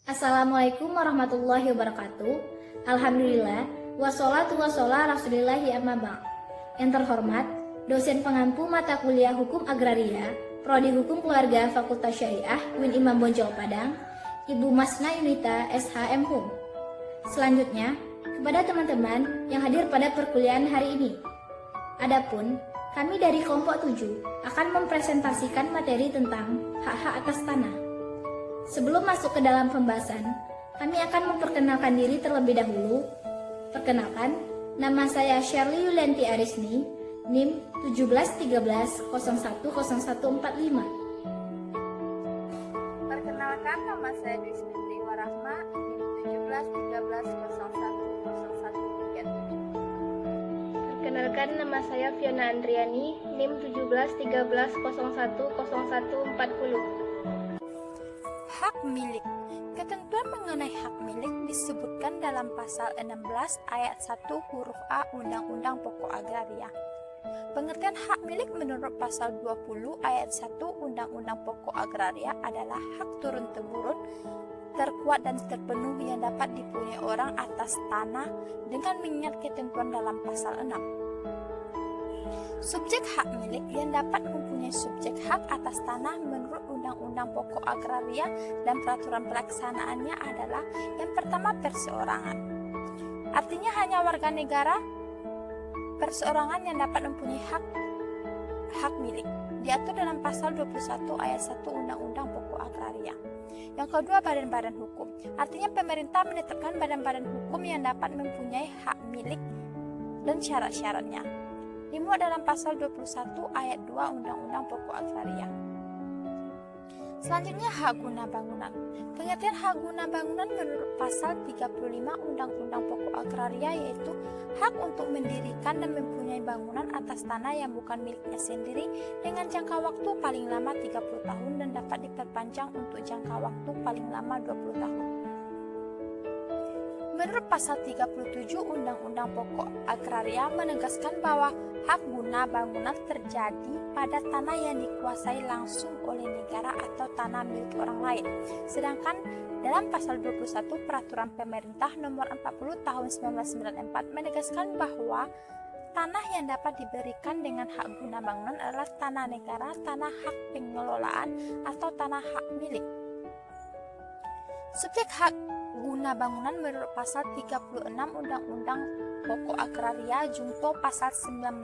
Assalamualaikum warahmatullahi wabarakatuh. Alhamdulillah, wassalatu wassalamu rasulillahi amma ba'd. Yang terhormat, dosen pengampu mata kuliah Hukum Agraria, Prodi Hukum Keluarga Fakultas Syariah UIN Imam Bonjol Padang, Ibu Masna Yunita SHM Hum. Selanjutnya, kepada teman-teman yang hadir pada perkuliahan hari ini. Adapun, kami dari kelompok 7 akan mempresentasikan materi tentang hak-hak atas tanah. Sebelum masuk ke dalam pembahasan, kami akan memperkenalkan diri terlebih dahulu. Perkenalkan, nama saya Shirley Yulianti Arisni, NIM 1713010145. Perkenalkan, nama saya Dwi Smiti Warahma, NIM 1713010137. Perkenalkan, nama saya Fiona Andriani, NIM 1713010140. Hak milik. Ketentuan mengenai hak milik disebutkan dalam pasal 16 ayat 1 huruf A Undang-Undang Pokok Agraria. Pengertian hak milik menurut pasal 20 ayat 1 Undang-Undang Pokok Agraria adalah hak turun-temurun terkuat dan terpenuhi yang dapat dipunyai orang atas tanah dengan mengingat ketentuan dalam pasal 6. Subjek hak milik yang dapat mempunyai subjek hak atas tanah menurut Undang-Undang Pokok Agraria dan peraturan pelaksanaannya adalah yang pertama perseorangan. Artinya hanya warga negara perseorangan yang dapat mempunyai hak milik. Diatur dalam pasal 21 ayat 1 Undang-Undang Pokok Agraria. Yang kedua, badan-badan hukum. Artinya pemerintah menetapkan badan-badan hukum yang dapat mempunyai hak milik dan syarat-syaratnya. Dimuat dalam pasal 21 ayat 2 Undang-Undang Pokok Agraria. Selanjutnya, hak guna bangunan. Pengertian hak guna bangunan menurut pasal 35 Undang-Undang Pokok Agraria yaitu hak untuk mendirikan dan mempunyai bangunan atas tanah yang bukan miliknya sendiri dengan jangka waktu paling lama 30 tahun dan dapat diperpanjang untuk jangka waktu paling lama 20 tahun. Menurut pasal 37 Undang-Undang Pokok Agraria menegaskan bahwa hak guna bangunan terjadi pada tanah yang dikuasai langsung oleh negara atau tanah milik orang lain. Sedangkan dalam pasal 21 Peraturan Pemerintah Nomor 40 Tahun 1994 menegaskan bahwa tanah yang dapat diberikan dengan hak guna bangunan adalah tanah negara, tanah hak pengelolaan, atau tanah hak milik. Subjek hak guna bangunan menurut pasal 36 Undang-Undang Pokok Agraria Junto pasal 19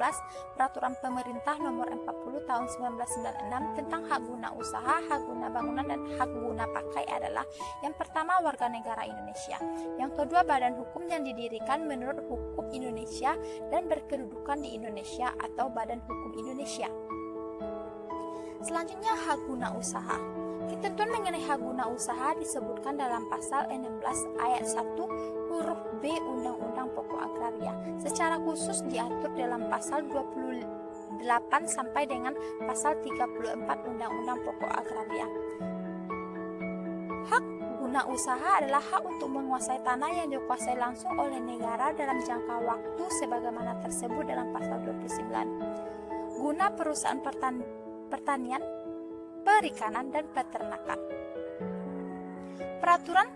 Peraturan Pemerintah Nomor 40 Tahun 1996 tentang hak guna usaha, hak guna bangunan, dan hak guna pakai adalah yang pertama warga negara Indonesia, yang kedua badan hukum yang didirikan menurut hukum Indonesia dan berkedudukan di Indonesia atau Badan Hukum Indonesia. Selanjutnya, hak guna usaha. Ketentuan mengenai hak guna usaha disebutkan dalam pasal 16 ayat 1 huruf B Undang-Undang Pokok Agraria. Secara khusus diatur dalam pasal 28 sampai dengan pasal 34 Undang-Undang Pokok Agraria. Hak guna usaha adalah hak untuk menguasai tanah yang dikuasai langsung oleh negara dalam jangka waktu sebagaimana tersebut dalam pasal 29. Guna perusahaan pertanian, perikanan, dan peternakan. Peraturan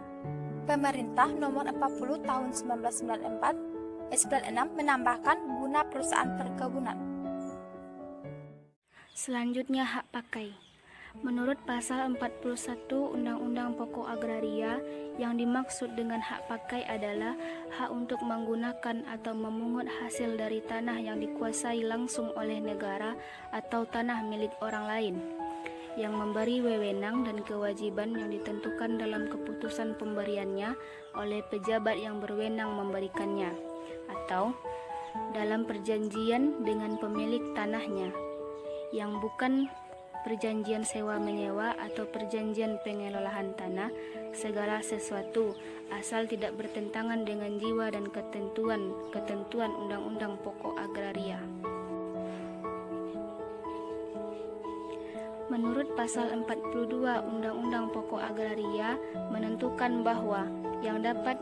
Pemerintah Nomor 40 Tahun 1996 menambahkan guna perusahaan perkebunan. Selanjutnya, hak pakai. Menurut pasal 41 Undang-Undang Pokok Agraria, yang dimaksud dengan hak pakai adalah hak untuk menggunakan atau memungut hasil dari tanah yang dikuasai langsung oleh negara atau tanah milik orang lain, yang memberi wewenang dan kewajiban yang ditentukan dalam keputusan pemberiannya oleh pejabat yang berwenang memberikannya, atau dalam perjanjian dengan pemilik tanahnya, yang bukan perjanjian sewa-menyewa atau perjanjian pengelolaan tanah, segala sesuatu asal tidak bertentangan dengan jiwa dan ketentuan Undang-Undang Pokok Agraria. Menurut pasal 42 Undang-Undang Pokok Agraria menentukan bahwa yang dapat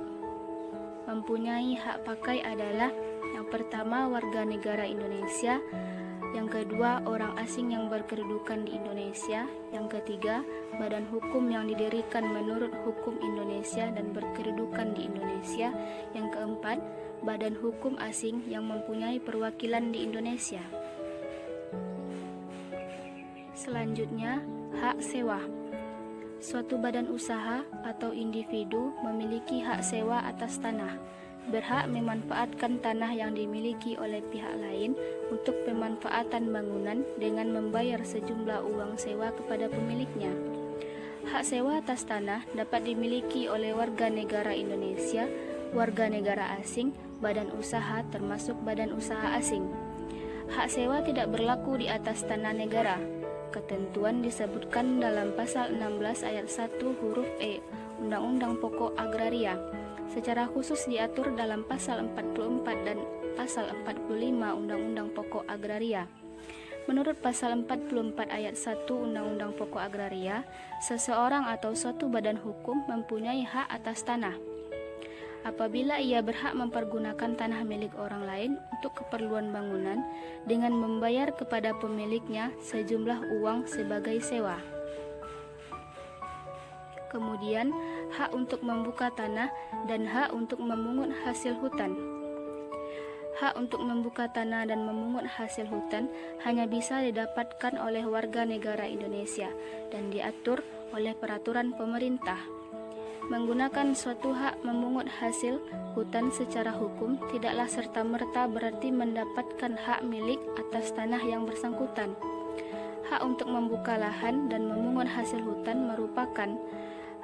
mempunyai hak pakai adalah yang pertama warga negara Indonesia, Yang kedua, orang asing yang berkedudukan di Indonesia. Yang ketiga, badan hukum yang didirikan menurut hukum Indonesia dan berkedudukan di Indonesia. Yang keempat, badan hukum asing yang mempunyai perwakilan di Indonesia. Selanjutnya, hak sewa. Suatu badan usaha atau individu memiliki hak sewa atas tanah, berhak memanfaatkan tanah yang dimiliki oleh pihak lain untuk pemanfaatan bangunan dengan membayar sejumlah uang sewa kepada pemiliknya. Hak sewa atas tanah dapat dimiliki oleh warga negara Indonesia, warga negara asing, badan usaha termasuk badan usaha asing. Hak sewa tidak berlaku di atas tanah negara. Ketentuan disebutkan dalam pasal 16 ayat 1 huruf E Undang-Undang Pokok Agraria. Secara khusus diatur dalam pasal 44 dan pasal 45 Undang-Undang Pokok Agraria. Menurut pasal 44 ayat 1 Undang-Undang Pokok Agraria, seseorang atau suatu badan hukum mempunyai hak atas tanah apabila ia berhak mempergunakan tanah milik orang lain untuk keperluan bangunan dengan membayar kepada pemiliknya sejumlah uang sebagai sewa. Kemudian, hak untuk membuka tanah dan hak untuk memungut hasil hutan. Hak untuk membuka tanah dan memungut hasil hutan hanya bisa didapatkan oleh warga negara Indonesia dan diatur oleh peraturan pemerintah. Menggunakan suatu hak memungut hasil hutan secara hukum tidaklah serta-merta berarti mendapatkan hak milik atas tanah yang bersangkutan. Hak untuk membuka lahan dan memungut hasil hutan merupakan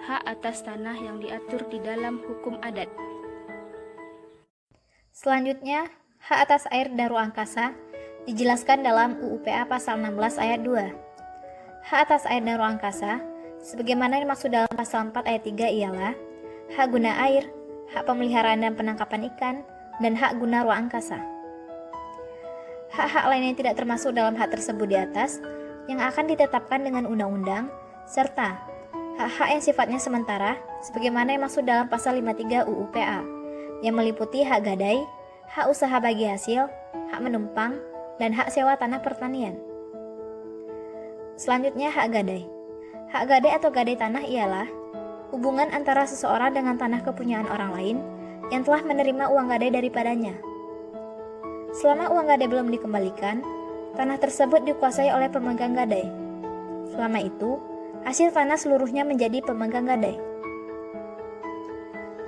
hak atas tanah yang diatur di dalam hukum adat. Selanjutnya, hak atas air dan ruang angkasa dijelaskan dalam UU-PA pasal 16 ayat 2. Hak atas air dan ruang angkasa sebagaimana dimaksud dalam pasal 4 ayat 3 ialah hak guna air, hak pemeliharaan dan penangkapan ikan, dan hak guna ruang angkasa. Hak-hak lain yang tidak termasuk dalam hak tersebut di atas yang akan ditetapkan dengan undang-undang, serta hak-hak yang sifatnya sementara sebagaimana yang dimaksud dalam pasal 53 UU-PA yang meliputi hak gadai, hak usaha bagi hasil, hak menumpang, dan hak sewa tanah pertanian. Selanjutnya, hak gadai. Hak gadai atau gadai tanah ialah hubungan antara seseorang dengan tanah kepunyaan orang lain yang telah menerima uang gadai daripadanya. Selama uang gadai belum dikembalikan, tanah tersebut dikuasai oleh pemegang gadai. Selama itu, hasil tanah seluruhnya menjadi pemegang gadai.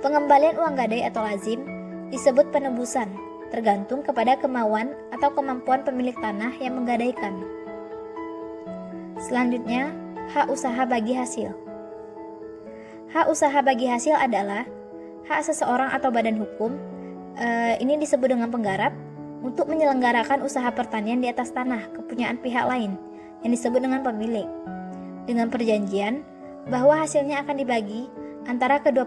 Pengembalian uang gadai atau lazim disebut penebusan, tergantung kepada kemauan atau kemampuan pemilik tanah yang menggadaikan. Selanjutnya, hak usaha bagi hasil. Hak usaha bagi hasil adalah hak seseorang atau badan hukum, ini disebut dengan penggarap, untuk menyelenggarakan usaha pertanian di atas tanah kepunyaan pihak lain yang disebut dengan pemilik, dengan perjanjian bahwa hasilnya akan dibagi antara kedua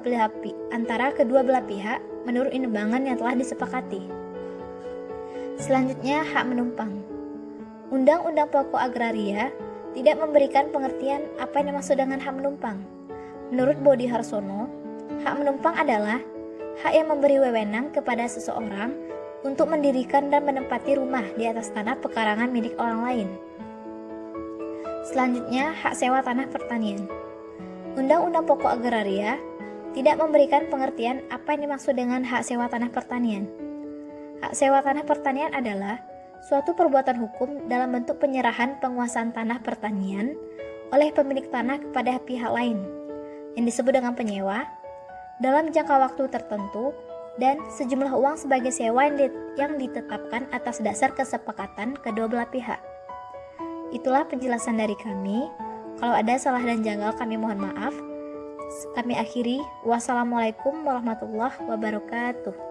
belah pihak menurut imbangan yang telah disepakati. Selanjutnya, hak menumpang. Undang-Undang Pokok Agraria tidak memberikan pengertian apa yang dimaksud dengan hak menumpang. Menurut Bodi Harsono, hak menumpang adalah hak yang memberi wewenang kepada seseorang untuk mendirikan dan menempati rumah di atas tanah pekarangan milik orang lain. Selanjutnya, hak sewa tanah pertanian. Undang-Undang Pokok Agraria tidak memberikan pengertian apa yang dimaksud dengan hak sewa tanah pertanian. Hak sewa tanah pertanian adalah suatu perbuatan hukum dalam bentuk penyerahan penguasaan tanah pertanian oleh pemilik tanah kepada pihak lain yang disebut dengan penyewa dalam jangka waktu tertentu dan sejumlah uang sebagai sewa yang ditetapkan atas dasar kesepakatan kedua belah pihak. Itulah penjelasan dari kami. Kalau ada salah dan janggal kami mohon maaf. Kami akhiri. Wassalamualaikum warahmatullahi wabarakatuh.